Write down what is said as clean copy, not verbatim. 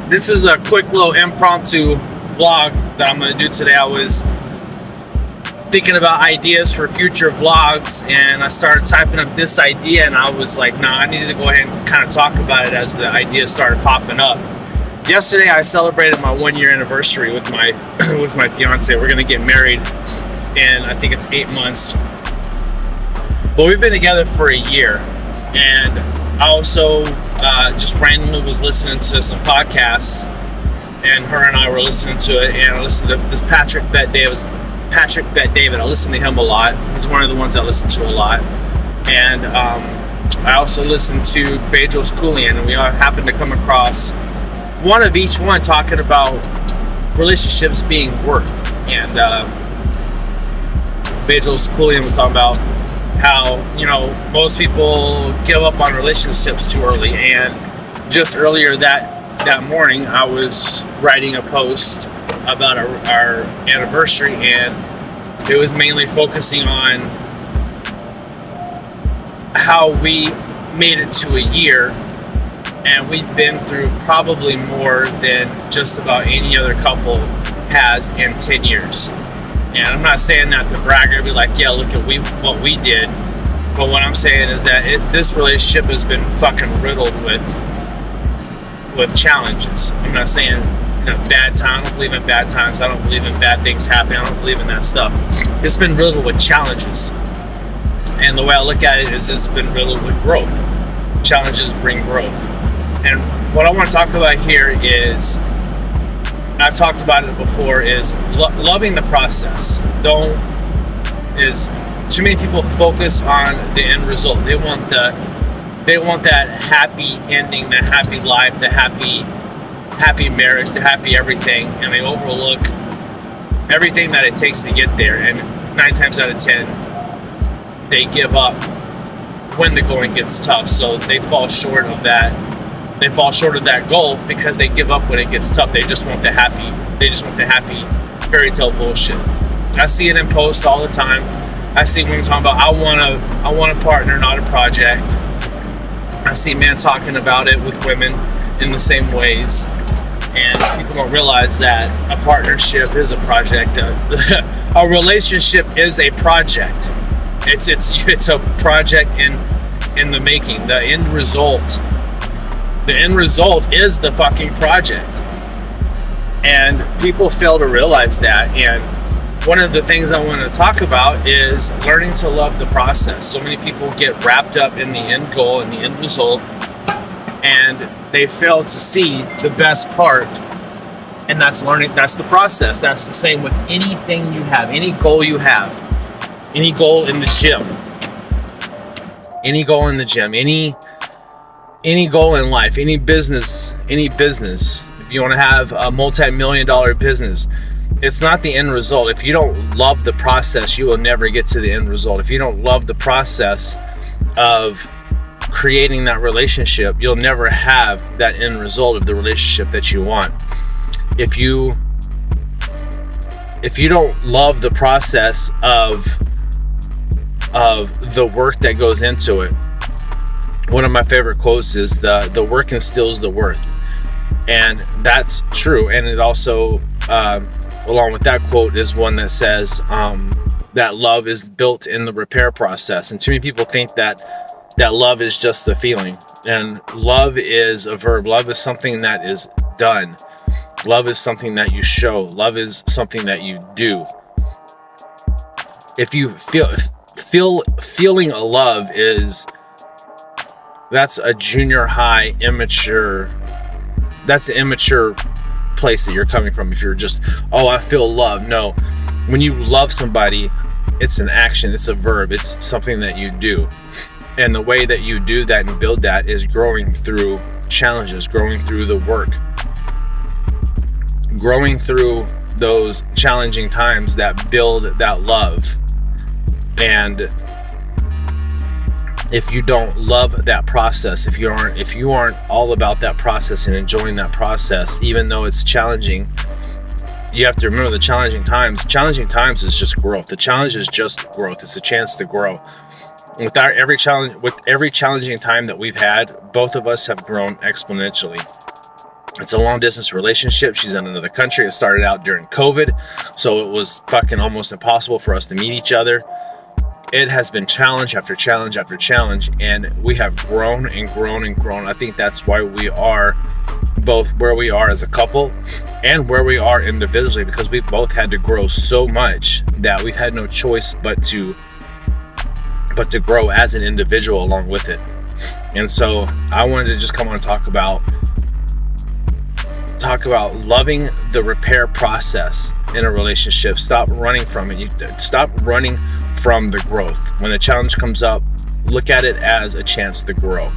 This is a quick little impromptu vlog that I'm going to do today. I was thinking about ideas for future vlogs, and I started typing up this idea, and I was like, nah, I needed to go ahead and kind of talk about it as the ideas started popping up. Yesterday, I celebrated my 1-year anniversary with my with my fiance. We're going to get married in, I think it's 8 months. But we've been together for a year, and I also just randomly was listening to some podcasts, and her and I were listening to it, and I listened to this Patrick Bet-David. I listen to him a lot. He's one of the ones I listen to a lot. And I also listen to Bedros Keuilian, and we all happened to come across one of each one talking about relationships being work. And Bedros Keuilian was talking about how, most people give up on relationships too early. And just earlier that morning, I was writing a post about our anniversary, and it was mainly focusing on how we made it to a year, and we've been through probably more than just about any other couple has in 10 years. And I'm not saying that to brag or be like, yeah, look at what we did. But what I'm saying is that this relationship has been fucking riddled with challenges. I'm not saying bad time. I don't believe in bad times. I don't believe in bad things happening. I don't believe in that stuff. It's been riddled with challenges. And the way I look at it is it's been riddled with growth. Challenges bring growth. And what I want to talk about here is, I've talked about it before, is loving the process. Too many people focus on the end result. They want that happy ending, that happy life, the happy marriage, the happy everything, and they overlook everything that it takes to get there. And 9 times out of 10, they give up when the going gets tough. So they fall short of that. They fall short of that goal because they give up when it gets tough. They just want the happy fairy tale bullshit. I see it in posts all the time. I see women talking about, I want a partner, not a project. I see men talking about it with women in the same ways. And people don't realize that a partnership is a project. A relationship is a project. It's a project in the making. The end result is the fucking project. And people fail to realize that. And one of the things I want to talk about is learning to love the process. So many people get wrapped up in the end goal and the end result, and they fail to see the best part, and that's learning. That's the process. That's the same with anything you have, any goal you have, any goal in the gym, any goal in life, any business. If you want to have a multi-million-dollar business, it's not the end result. If you don't love the process, you will never get to the end result. If you don't love the process of creating that relationship, you'll never have that end result of the relationship that you want. If you don't love the process of the work that goes into it, one of my favorite quotes is the work instills the worth. And that's true. And it also, along with that quote, is one that says that love is built in the repair process. And too many people think that love is just a feeling. And love is a verb. Love is something that is done. Love is something that you show. Love is something that you do. If you feeling a love that's a junior high immature. That's an immature place that you're coming from. If you're just, I feel love. No, when you love somebody, it's an action, it's a verb, it's something that you do. And the way that you do that and build that is growing through challenges, growing through the work, growing through those challenging times that build that love. And if you don't love that process, if you aren't all about that process and enjoying that process, even though it's challenging, you have to remember the challenging times. Challenging times is just growth. The challenge is just growth. It's a chance to grow. With every challenging time that we've had, both of us have grown exponentially. It's a long distance relationship. She's in another country. It started out during COVID, so it was fucking almost impossible for us to meet each other. It has been challenge after challenge after challenge, and we have grown and grown and grown. I think that's why we are both where we are as a couple and where we are individually, because we've both had to grow so much that we've had no choice but to grow as an individual along with it. And so I wanted to just come on and talk about loving the repair process in a relationship. Stop running from it. Stop running from the growth. When the challenge comes up, look at it as a chance to grow.